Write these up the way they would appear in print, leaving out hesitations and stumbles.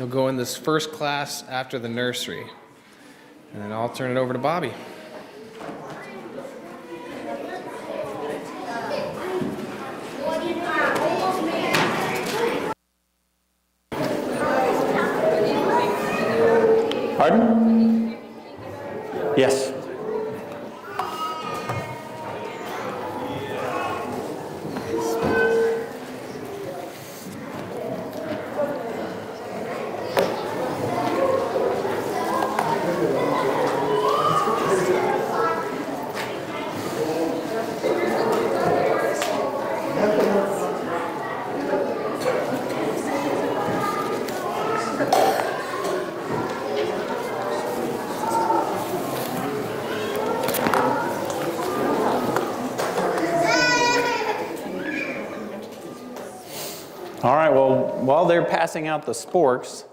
You'll go in this first class after the nursery. And then I'll turn it over to Bobby. Pardon? Yes. All right, well, while they're passing out the sporks,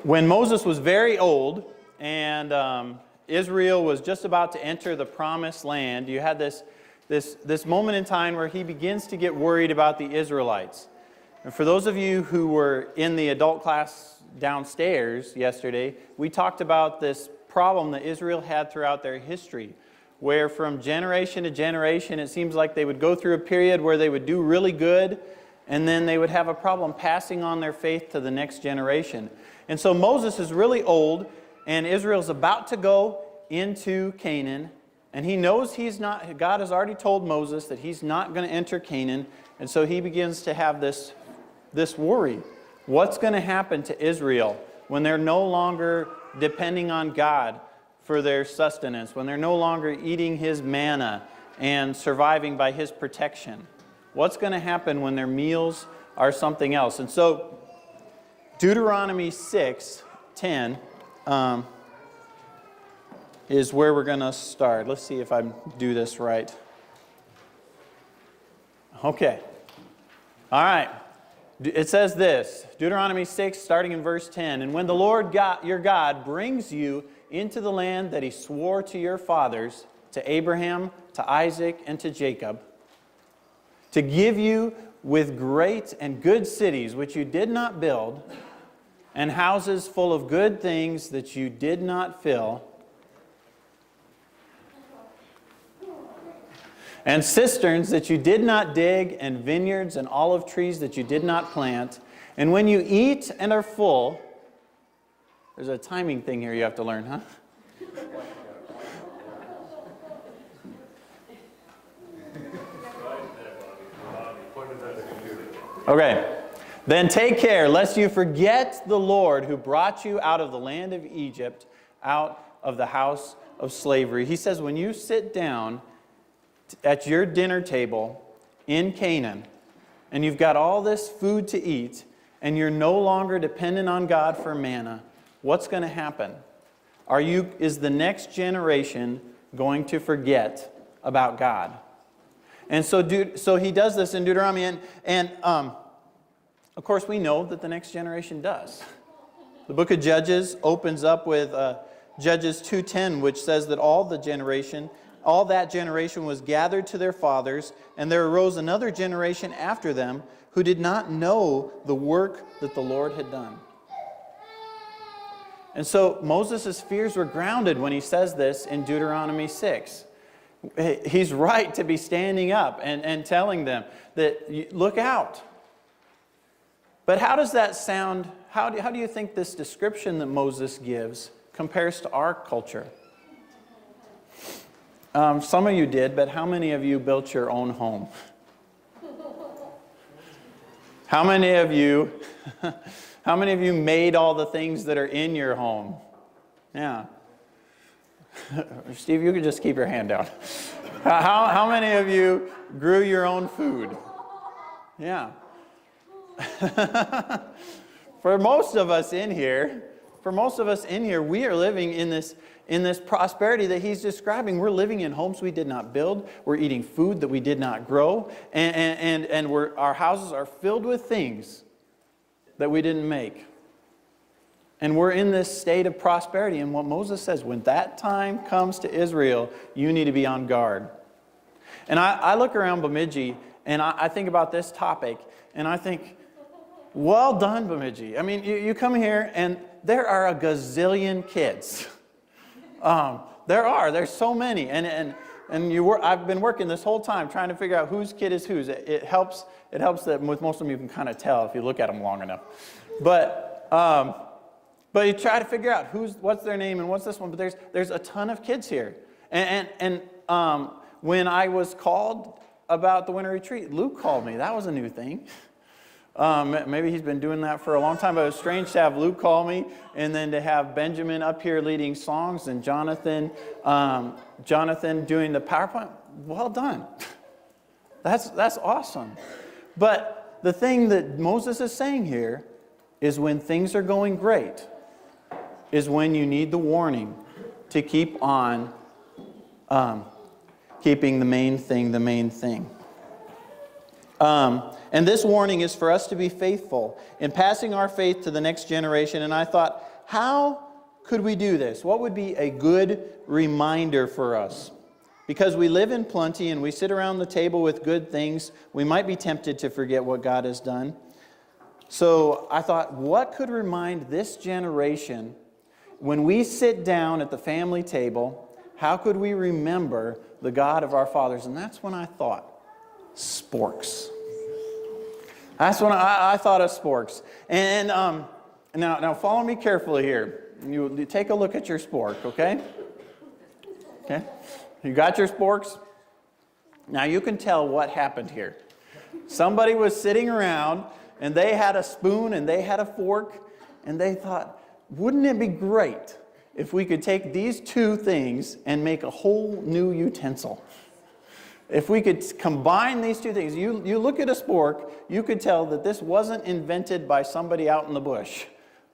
when Moses was very old and Israel was just about to enter the promised land, you had this moment in time where he begins to get worried about the Israelites. And for those of you who were in the adult class downstairs yesterday, we talked about this problem that Israel had throughout their history, where from generation to generation, it seems like they would go through a period where they would do really good, and then they would have a problem passing on their faith to the next generation. And so Moses is really old, and Israel's about to go into Canaan, and he knows God has already told Moses that he's not going to enter Canaan, and so he begins to have this worry. What's going to happen to Israel when they're no longer depending on God for their sustenance, when they're no longer eating his manna and surviving by his protection? What's going to happen when their meals are something else? And so Deuteronomy 6:10 is where we're going to start. Let's see if I do this right. Okay. All right. It says this, Deuteronomy 6, starting in verse 10, "And when the Lord your God brings you into the land that he swore to your fathers, to Abraham, to Isaac, and to Jacob, to give you with great and good cities which you did not build, and houses full of good things that you did not fill, and cisterns that you did not dig, and vineyards and olive trees that you did not plant, and when you eat and are full," there's a timing thing here you have to learn, huh? Okay. "Then take care, lest you forget the Lord who brought you out of the land of Egypt, out of the house of slavery." He says, when you sit down at your dinner table in Canaan, and you've got all this food to eat, and you're no longer dependent on God for manna, what's going to happen? Is the next generation going to forget about God? And so he does this in Deuteronomy, and of course we know that the next generation does. The book of Judges opens up with Judges 2:10, which says that all that generation was gathered to their fathers, and there arose another generation after them who did not know the work that the Lord had done. And so Moses' fears were grounded when he says this in Deuteronomy 6. He's right to be standing up and telling them that, look out. But how does that sound? How do you think this description that Moses gives compares to our culture? Some of you did, but how many of you built your own home? How many of you made all the things that are in your home? Yeah. Steve, you can just keep your hand down. How many of you grew your own food? Yeah. For most of us in here, we are living in this prosperity that he's describing. We're living in homes we did not build. We're eating food that we did not grow. And our houses are filled with things that we didn't make. And we're in this state of prosperity. And what Moses says, when that time comes to Israel, you need to be on guard. And I look around Bemidji, And I think about this topic, and I think, well done, Bemidji. I mean, you come here, and there are a gazillion kids. There's so many, and I've been working this whole time trying to figure out whose kid is whose. It helps that with most of them you can kind of tell if you look at them long enough. But you try to figure out what's their name and what's this one. But there's a ton of kids here, and when I was called about the winter retreat, Luke called me. That was a new thing. Maybe he's been doing that for a long time, but it was strange to have Luke call me, and then to have Benjamin up here leading songs, and Jonathan doing the PowerPoint. Well done. That's awesome. But the thing that Moses is saying here is when things are going great, is when you need the warning to keep on keeping the main thing. And this warning is for us to be faithful in passing our faith to the next generation. And I thought, how could we do this? What would be a good reminder for us? Because we live in plenty and we sit around the table with good things, we might be tempted to forget what God has done. So I thought, what could remind this generation when we sit down at the family table, how could we remember the God of our fathers? And that's when I thought, sporks. That's when I thought of sporks. And now follow me carefully here. You take a look at your spork, okay? Okay? You got your sporks? Now you can tell what happened here. Somebody was sitting around, and they had a spoon, and they had a fork, and they thought, wouldn't it be great if we could take these two things and make a whole new utensil? If we could combine these two things, you look at a spork, you could tell that this wasn't invented by somebody out in the bush.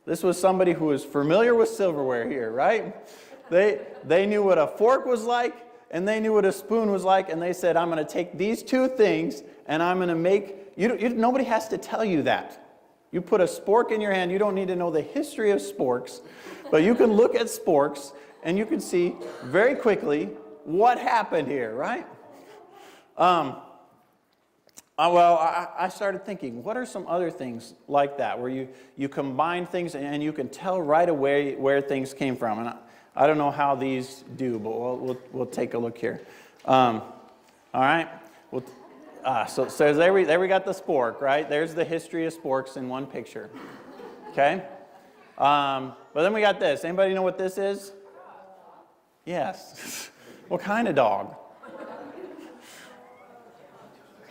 This was somebody who was familiar with silverware here, right? They knew what a fork was like, and they knew what a spoon was like, and they said, I'm going to take these two things, and I'm going to make... nobody has to tell you that. You put a spork in your hand, you don't need to know the history of sporks, but you can look at sporks, and you can see very quickly what happened here, right? I started thinking, what are some other things like that, where you combine things and you can tell right away where things came from? And I don't know how these do, but we'll take a look here. All right. So there we got the spork, right? There's the history of sporks in one picture. Okay. But then we got this. Anybody know what this is? Yes. What kind of dog?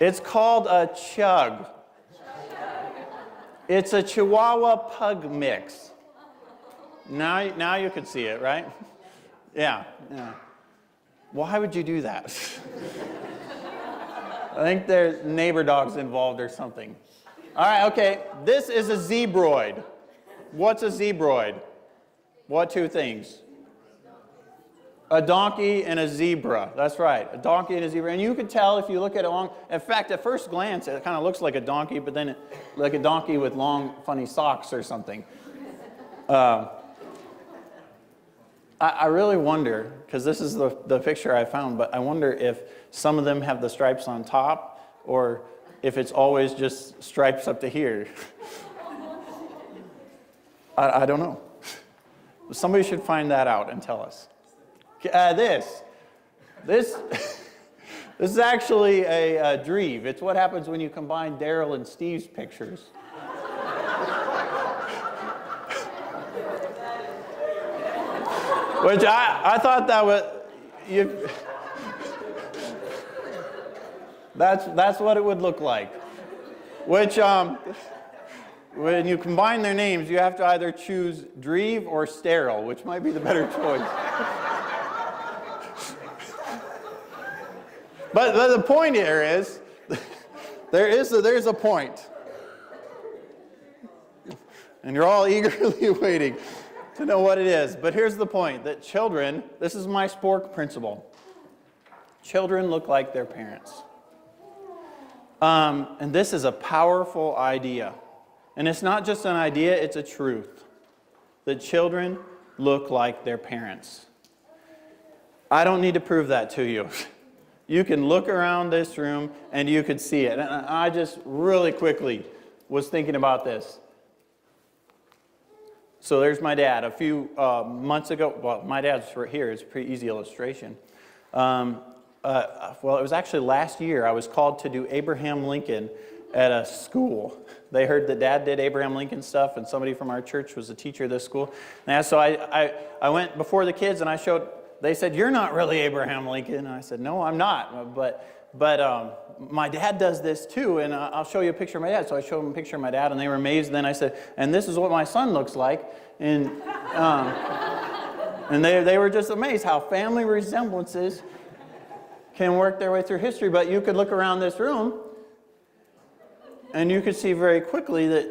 It's called a chug. It's a Chihuahua Pug mix. Now you can see it, right? Yeah. Why would you do that? I think there's neighbor dogs involved or something. All right, okay. This is a zebroid. What's a zebroid? What two things? A donkey and a zebra. That's right. A donkey and a zebra. And you can tell if you look at it long. In fact, at first glance, it kind of looks like a donkey, but then like a donkey with long, funny socks or something. I really wonder, because this is the picture I found, but I wonder if some of them have the stripes on top, or if it's always just stripes up to here. I don't know. Somebody should find that out and tell us. This is actually a dreeve. It's what happens when you combine Daryl and Steve's pictures. Which I thought that was... That's what it would look like. Which, when you combine their names, you have to either choose Dreve or Sterile, which might be the better choice. But the point here is, there's a point. And you're all eagerly waiting to know what it is. But here's the point, that children, this is my spork principle. Children look like their parents. And this is a powerful idea. And it's not just an idea, it's a truth. That children look like their parents. I don't need to prove that to you. You can look around this room and you could see it. And I just really quickly was thinking about this. So there's my dad. A few months ago, well, my dad's right here. It's a pretty easy illustration. Well, it was actually last year I was called to do Abraham Lincoln at a school. They heard that Dad did Abraham Lincoln stuff, and somebody from our church was a teacher at this school. And so I went before the kids, and I showed. They said, "You're not really Abraham Lincoln." And I said, "No, I'm not. But my dad does this too, and I'll show you a picture of my dad." So I showed them a picture of my dad, and they were amazed. And then I said, "And this is what my son looks like." And and they were just amazed how family resemblances can work their way through history. But you could look around this room, and you could see very quickly that